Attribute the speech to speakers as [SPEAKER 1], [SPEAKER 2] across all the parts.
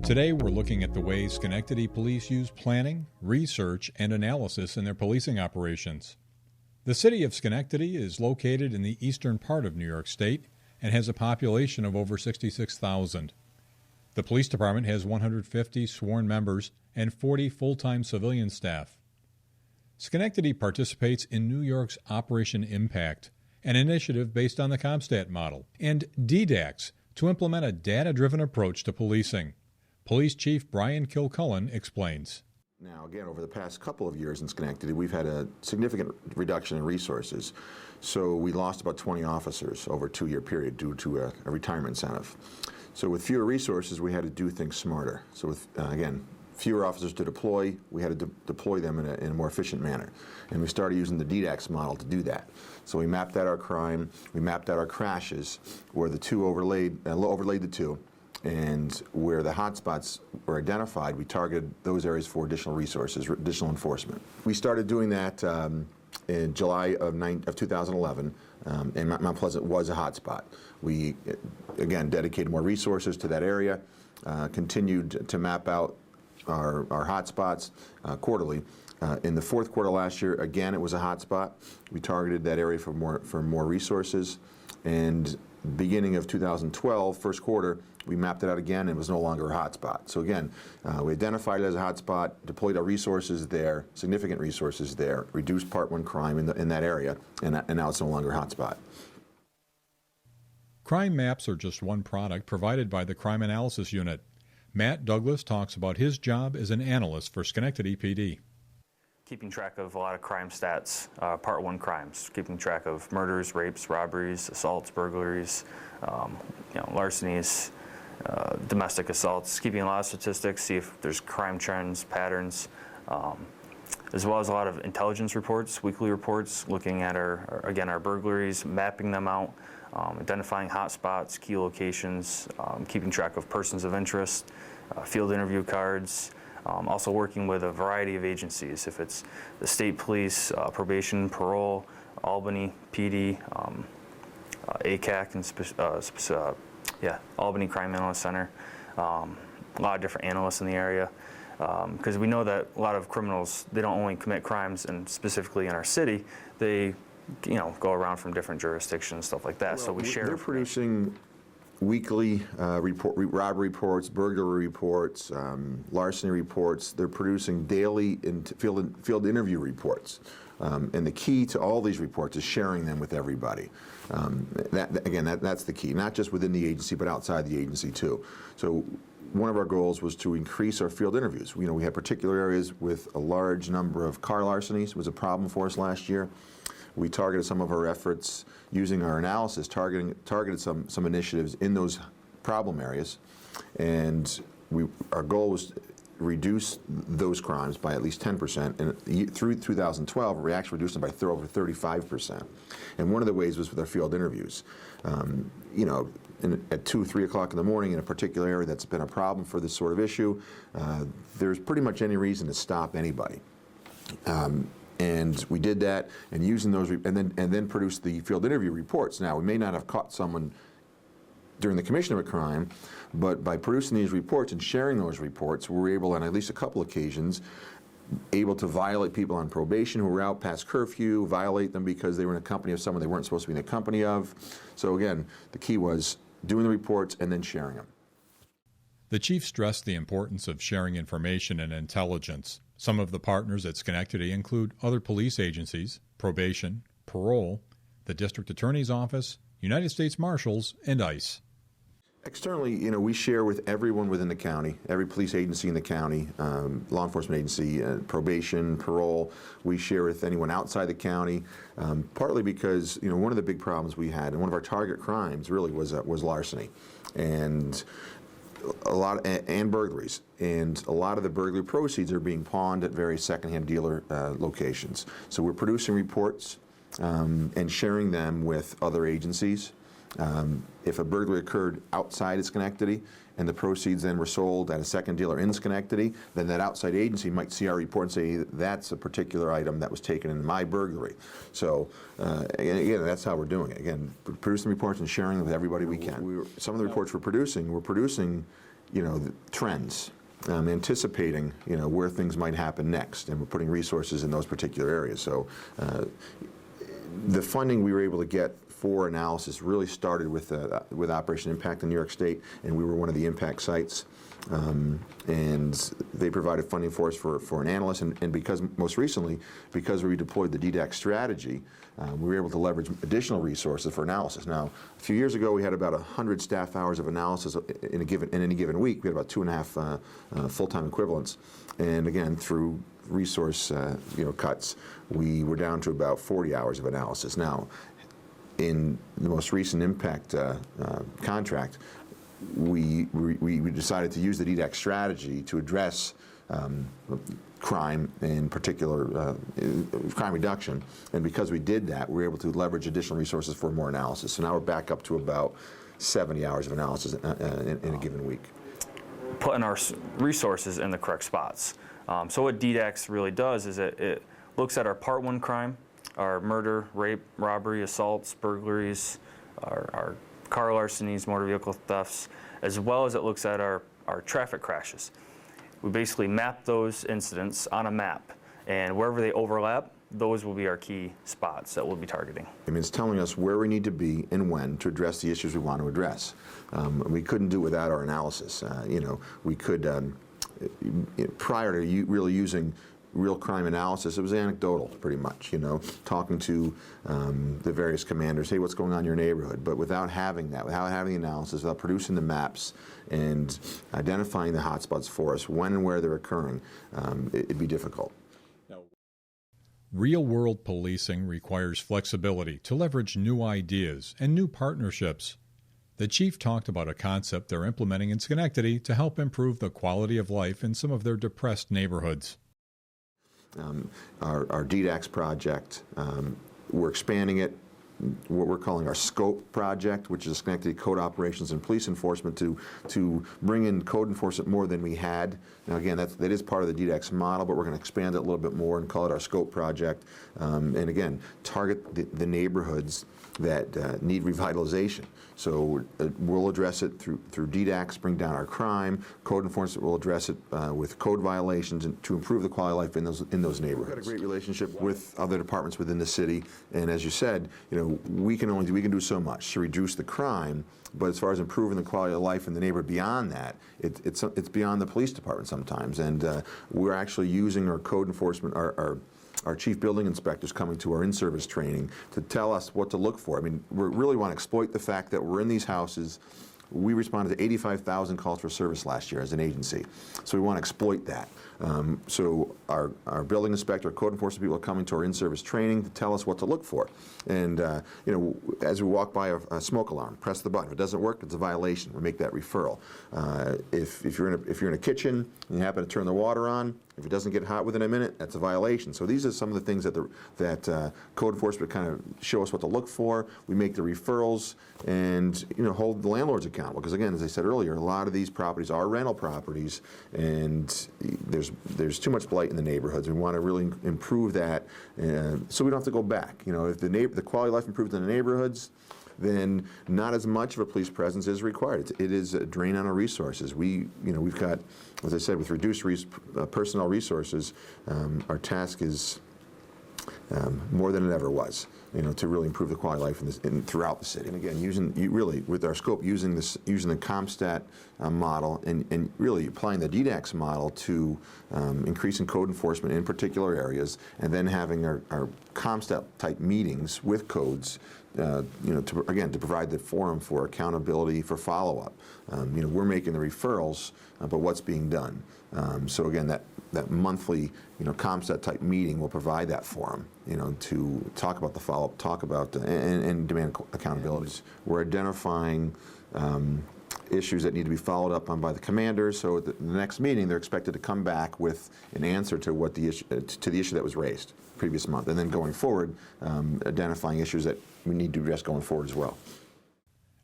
[SPEAKER 1] Today we're looking at the ways Schenectady police use planning, research, and analysis in their policing operations. The city of Schenectady is located in the eastern part of New York State and has a population of over 66,000. The police department has 150 sworn members and 40 full-time civilian staff. Schenectady participates in New York's Operation Impact, an initiative based on the CompStat model, and DDAX to implement a data-driven approach to policing. Police Chief Brian Kilcullen explains.
[SPEAKER 2] Now, again, over the past couple of years in Schenectady, we've had a significant reduction in resources. So we lost about 20 officers over a 2-year period due to a retirement incentive. So with fewer resources, we had to do things smarter. So with, again, fewer officers to deploy, we had to deploy them in a more efficient manner. And we started using the DDAX model to do that. So we mapped out our crime, we mapped out our crashes, where the two overlaid the two. And where the hotspots were identified, we targeted those areas for additional resources, additional enforcement. We started doing that in July of 2011, and Mount Pleasant was a hotspot. We, again, dedicated more resources to that area, continued to map out our hotspots quarterly. In the fourth quarter last year, again, it was a hotspot. We targeted that area for more resources. And beginning of 2012, first quarter, we mapped it out again, and it was no longer a hotspot. So again, we identified it as a hotspot, deployed our resources there, significant resources there, reduced Part 1 crime in that area, and now it's no longer a hotspot.
[SPEAKER 1] Crime maps are just one product provided by the Crime Analysis Unit. Matt Douglas talks about his job as an analyst for Schenectady PD.
[SPEAKER 3] Keeping track of a lot of crime stats, Part 1 crimes, keeping track of murders, rapes, robberies, assaults, burglaries, larcenies, domestic assaults, keeping a lot of statistics, see if there's crime trends, patterns, as well as a lot of intelligence reports, weekly reports, looking at our burglaries, mapping them out, identifying hot spots, key locations, keeping track of persons of interest, field interview cards, also working with a variety of agencies, if it's the state police, probation, parole, Albany PD, ACAC, and Albany Crime Analyst Center, a lot of different analysts in the area, because we know that a lot of criminals, they don't only commit crimes, and specifically in our city, they go around from different jurisdictions, stuff like that. Well, so we share.
[SPEAKER 2] They're producing weekly robbery reports, burglary reports, larceny reports. They're producing daily field interview reports. And the key to all these reports is sharing them with everybody. That's the key, not just within the agency, but outside the agency too. So one of our goals was to increase our field interviews. We had particular areas with a large number of car larcenies. It was a problem for us last year. We targeted some of our efforts using our analysis, targeted some initiatives in those problem areas, and our goal was to reduce those crimes by at least 10%, and through 2012, we actually reduced them by over 35%. And one of the ways was with our field interviews. At 2, 3 o'clock in the morning in a particular area that's been a problem for this sort of issue, there's pretty much any reason to stop anybody. And we did that, and using those, and then produced the field interview reports. Now, we may not have caught someone during the commission of a crime, but by producing these reports and sharing those reports, we were able, on at least a couple occasions, able to violate people on probation who were out past curfew, violate them because they were in the company of someone they weren't supposed to be in the company of. So again, the key was doing the reports and then sharing them.
[SPEAKER 1] The chief stressed the importance of sharing information and intelligence. Some of the partners at Schenectady include other police agencies, probation, parole, the district attorney's office, United States Marshals, and ICE.
[SPEAKER 2] Externally, we share with everyone within the county, every police agency in the county, law enforcement agency, probation, parole. We share with anyone outside the county, partly because one of the big problems we had, and one of our target crimes really was larceny, and burglaries, and a lot of the burglary proceeds are being pawned at various secondhand dealer locations. So we're producing reports and sharing them with other agencies. If a burglary occurred outside of Schenectady and the proceeds then were sold at a second dealer in Schenectady, then that outside agency might see our report and say, that's a particular item that was taken in my burglary. So again, that's how we're doing it. Again, producing reports and sharing them with everybody we can. Some of the reports we're producing the trends, anticipating, where things might happen next, and we're putting resources in those particular areas. So the funding we were able to get for analysis really started with Operation Impact in New York State, and we were one of the impact sites. And they provided funding for us for an analyst, and because most recently, because we deployed the DDAX strategy, we were able to leverage additional resources for analysis. Now, a few years ago, we had about 100 staff hours of analysis in any given week. We had about 2.5 full-time equivalents, and again, through resource cuts, we were down to about 40 hours of analysis. Now, in the most recent impact contract, we decided to use the DDAX strategy to address crime, in particular crime reduction, and because we did that, we were able to leverage additional resources for more analysis. So now we're back up to about 70 hours of analysis in a given week.
[SPEAKER 3] Putting our resources in the correct spots. So what DDAX really does is it looks at our Part 1 crime, our murder, rape, robbery, assaults, burglaries, our car larcenies, motor vehicle thefts, as well as it looks at our traffic crashes. We basically map those incidents on a map, and wherever they overlap, those will be our key spots that we'll be targeting.
[SPEAKER 2] I mean, it's telling us where we need to be and when to address the issues we want to address. We couldn't do it without our analysis. We could, prior to really using real crime analysis, it was anecdotal, pretty much, talking to the various commanders, hey, what's going on in your neighborhood? But without having that, without having the analysis, without producing the maps and identifying the hotspots for us, when and where they're occurring, it'd be difficult.
[SPEAKER 1] Real-world policing requires flexibility to leverage new ideas and new partnerships. The chief talked about a concept they're implementing in Schenectady to help improve the quality of life in some of their depressed neighborhoods.
[SPEAKER 2] Our DDAX project, we're expanding it, what we're calling our SCOPE project, which is Schenectady Code Operations and Police Enforcement, to bring in code enforcement more than we had. Now again, that is part of the DDAX model, but we're going to expand it a little bit more and call it our SCOPE project, and again, target the neighborhoods that need revitalization. So we'll address it through DDAX, bring down our crime. Code enforcement will address it with code violations and to improve the quality of life in those neighborhoods. We've got a great relationship with other departments within the city, and as you said, we can do so much to reduce the crime. But as far as improving the quality of life in the neighborhood beyond that, it's beyond the police department sometimes, and we're actually using our code enforcement, our chief building inspectors coming to our in-service training to tell us what to look for. I mean, we really want to exploit the fact that we're in these houses. We responded to 85,000 calls for service last year as an agency, so we want to exploit that. So our building inspector, our code enforcement people are coming to our in-service training to tell us what to look for. And as we walk by a smoke alarm, press the button. If it doesn't work, it's a violation. We make that referral. If you're in a kitchen and you happen to turn the water on, if it doesn't get hot within a minute, that's a violation. So these are some of the things that code enforcement kind of show us what to look for. We make the referrals and hold the landlords accountable. Because again, as I said earlier, a lot of these properties are rental properties, and there's too much blight in the neighborhoods. We want to really improve that, so we don't have to go back. If the quality of life improves in the neighborhoods, then not as much of a police presence is required. It is a drain on our resources. We've got, as I said, with reduced personnel resources, our task is more than it ever was, to really improve the quality of life throughout the city. And again, really with our scope, using the CompStat model and really applying the DDAX model to increasing code enforcement in particular areas, and then having our CompStat type meetings with codes, to provide the forum for accountability, for follow-up. We're making the referrals, but what's being done? So again, that monthly, CompStat type meeting will provide that forum, to talk about the follow-up, talk about and demand accountabilities. We're identifying issues that need to be followed up on by the commanders. So at the next meeting, they're expected to come back with an answer to what the issue that was raised previous month, and then going forward, identifying issues that we need to address going forward as well.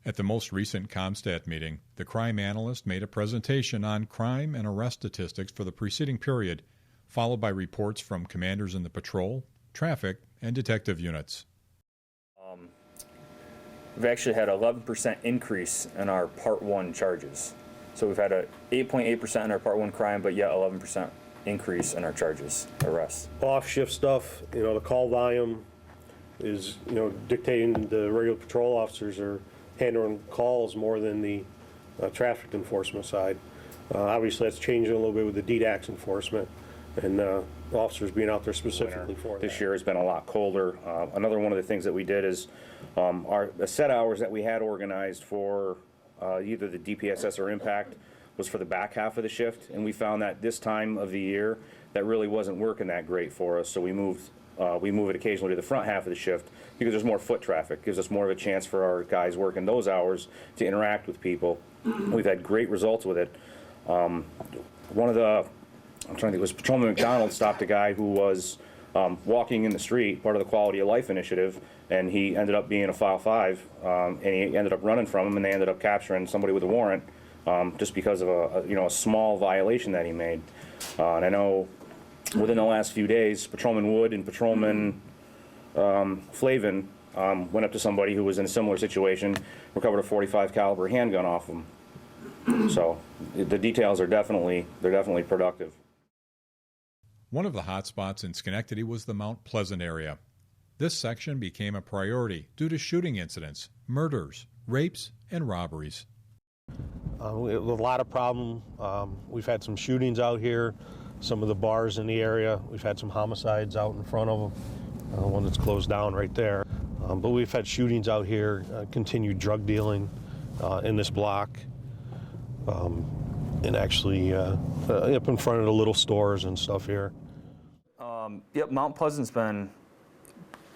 [SPEAKER 1] At the most recent CompStat meeting, the crime analyst made a presentation on crime and arrest statistics for the preceding period, followed by reports from commanders in the patrol, traffic, and detective units.
[SPEAKER 3] We've actually had an 11% increase in our Part 1 charges. So we've had a 8.8% in our Part 1 crime, but yet 11% increase in our charges, arrests.
[SPEAKER 4] Off-shift stuff, the call volume is, dictating the regular patrol officers are handling calls more than the traffic enforcement side. Obviously, that's changing a little bit with the DDAX enforcement and officers being out there specifically for that.
[SPEAKER 5] This year has been a lot colder. Another one of the things that we did is the set hours that we had organized for either the DPSS or impact was for the back half of the shift, and we found that this time of the year that really wasn't working that great for us, so we move it occasionally to the front half of the shift because there's more foot traffic. Gives us more of a chance for our guys working those hours to interact with people. We've had great results with it. One of the, I'm trying to think, it was Patrolman McDonald stopped a guy who was walking in the street, part of the Quality of Life initiative, and he ended up being a File 5, and he ended up running from him, and they ended up capturing somebody with a warrant just because of a small violation that he made. And I know within the last few days, Patrolman Wood and Patrolman Flavin went up to somebody who was in a similar situation, recovered a .45 caliber handgun off him. So the details are definitely productive.
[SPEAKER 1] One of the hot spots in Schenectady was the Mount Pleasant area. This section became a priority due to shooting incidents, murders, rapes, and robberies.
[SPEAKER 4] A lot of problem. We've had some shootings out here, some of the bars in the area. We've had some homicides out in front of them, one that's closed down right there. But we've had shootings out here, continued drug dealing in this block, and actually up in front of the little stores and stuff here.
[SPEAKER 3] Yep, Mount Pleasant's been,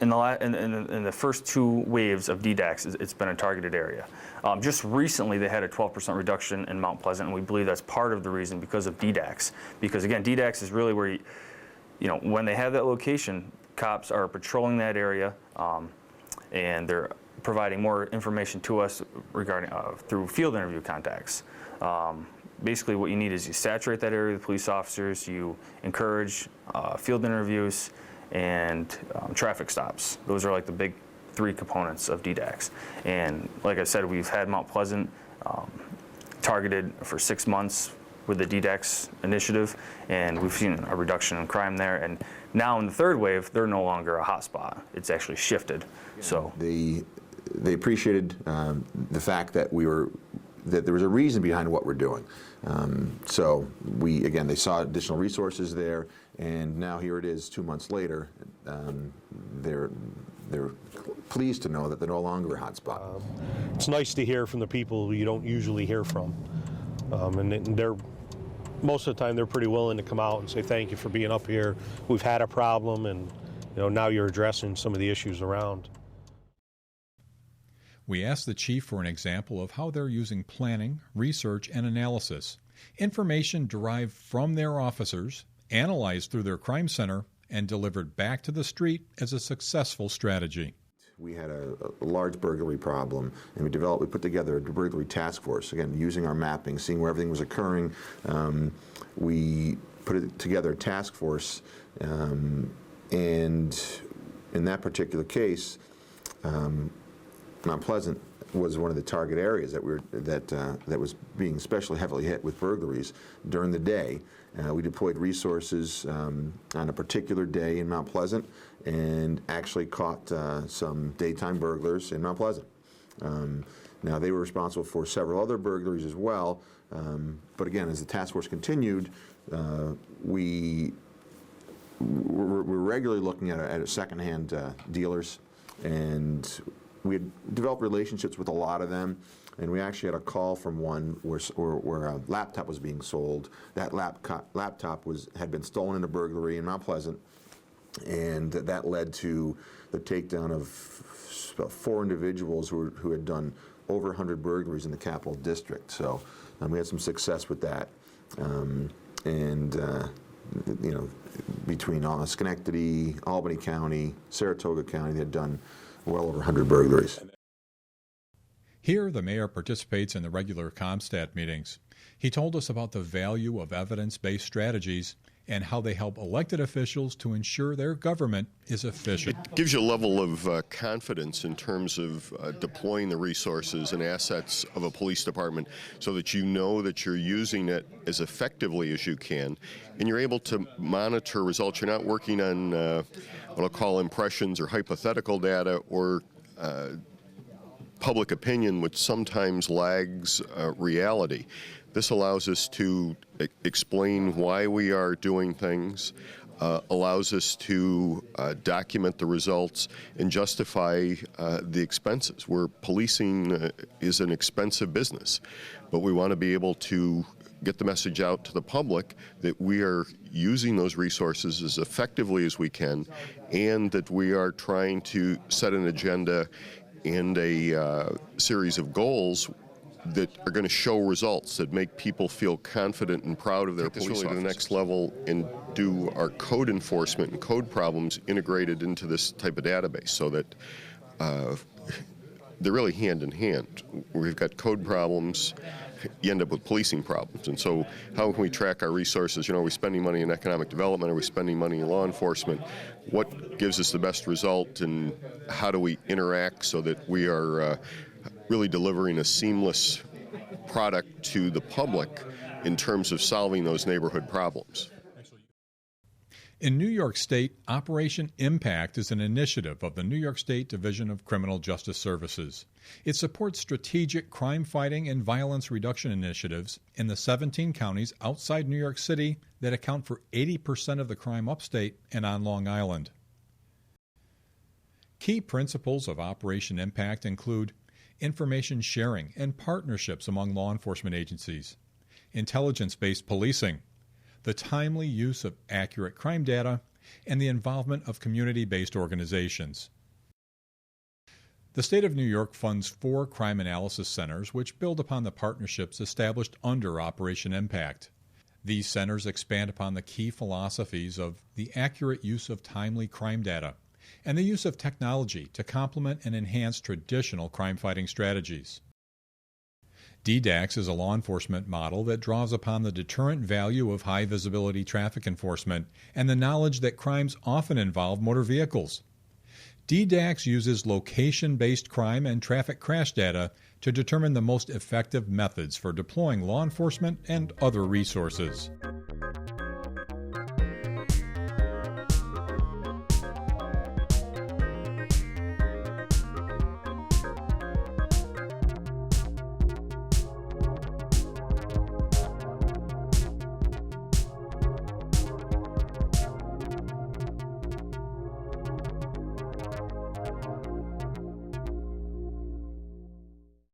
[SPEAKER 3] in the first 2 waves of DDAX, it's been a targeted area. Just recently, they had a 12% reduction in Mount Pleasant, and we believe that's part of the reason because of DDAX. Because again, DDAX is really where, when they have that location, cops are patrolling that area, and they're providing more information to us regarding through field interview contacts. Basically, what you need is you saturate that area with police officers, you encourage field interviews, and traffic stops. Those are like the big 3 components of DDAX. And like I said, we've had Mount Pleasant targeted for 6 months with the DDAX initiative, and we've seen a reduction in crime there. And now in the 3rd wave, they're no longer a hot spot. It's actually shifted. So
[SPEAKER 2] they appreciated the fact that that there was a reason behind what we're doing. So they saw additional resources there, and now here it is 2 months later. They're pleased to know that they're no longer a hot spot.
[SPEAKER 4] It's nice to hear from the people who you don't usually hear from, and they're most of the time they're pretty willing to come out and say thank you for being up here. We've had a problem, and now you're addressing some of the issues around.
[SPEAKER 1] We asked the chief for an example of how they're using planning, research, and analysis, information derived from their officers, analyzed through their crime center, and delivered back to the street as a successful strategy.
[SPEAKER 2] We had a large burglary problem, and we put together a burglary task force, again, using our mapping, seeing where everything was occurring. We put together a task force, and in that particular case, Mount Pleasant was one of the target areas that was being especially heavily hit with burglaries during the day. We deployed resources on a particular day in Mount Pleasant and actually caught some daytime burglars in Mount Pleasant. Now, they were responsible for several other burglaries as well, but again, as the task force continued, we're regularly looking at secondhand dealers, and we had developed relationships with a lot of them, and we actually had a call from one where a laptop was being sold. That laptop had been stolen in a burglary in Mount Pleasant, and that led to the takedown of about 4 individuals who had done over 100 burglaries in the Capital District. So we had some success with that, between Schenectady, Albany County, Saratoga County, they had done well over 100 burglaries.
[SPEAKER 1] Here, the mayor participates in the regular CompStat meetings. He told us about the value of evidence-based strategies and how they help elected officials to ensure their government is efficient.
[SPEAKER 6] It gives you a level of confidence in terms of deploying the resources and assets of a police department so that you know that you're using it as effectively as you can, and you're able to monitor results. You're not working on what I'll call impressions or hypothetical data or public opinion, which sometimes lags reality. This allows us to explain why we are doing things, allows us to document the results and justify the expenses. Where policing is an expensive business, but we want to be able to get the message out to the public that we are using those resources as effectively as we can, and that we are trying to set an agenda and a series of goals that are going to show results that make people feel confident and proud of their police officers. Take this really to the next level and do our code enforcement and code problems integrated into this type of database so that they're really hand in hand. We've got code problems, you end up with policing problems. And so how can we track our resources? Are we spending money in economic development? Are we spending money in law enforcement? What gives us the best result, and how do we interact so that we are really delivering a seamless product to the public in terms of solving those neighborhood problems?
[SPEAKER 1] In New York State, Operation Impact is an initiative of the New York State Division of Criminal Justice Services. It supports strategic crime fighting and violence reduction initiatives in the 17 counties outside New York City that account for 80% of the crime upstate and on Long Island. Key principles of Operation Impact include information sharing and partnerships among law enforcement agencies, intelligence-based policing, the timely use of accurate crime data, and the involvement of community-based organizations. The State of New York funds 4 crime analysis centers which build upon the partnerships established under Operation Impact. These centers expand upon the key philosophies of the accurate use of timely crime data and the use of technology to complement and enhance traditional crime-fighting strategies. DDAX is a law enforcement model that draws upon the deterrent value of high-visibility traffic enforcement and the knowledge that crimes often involve motor vehicles. DDAX uses location-based crime and traffic crash data to determine the most effective methods for deploying law enforcement and other resources.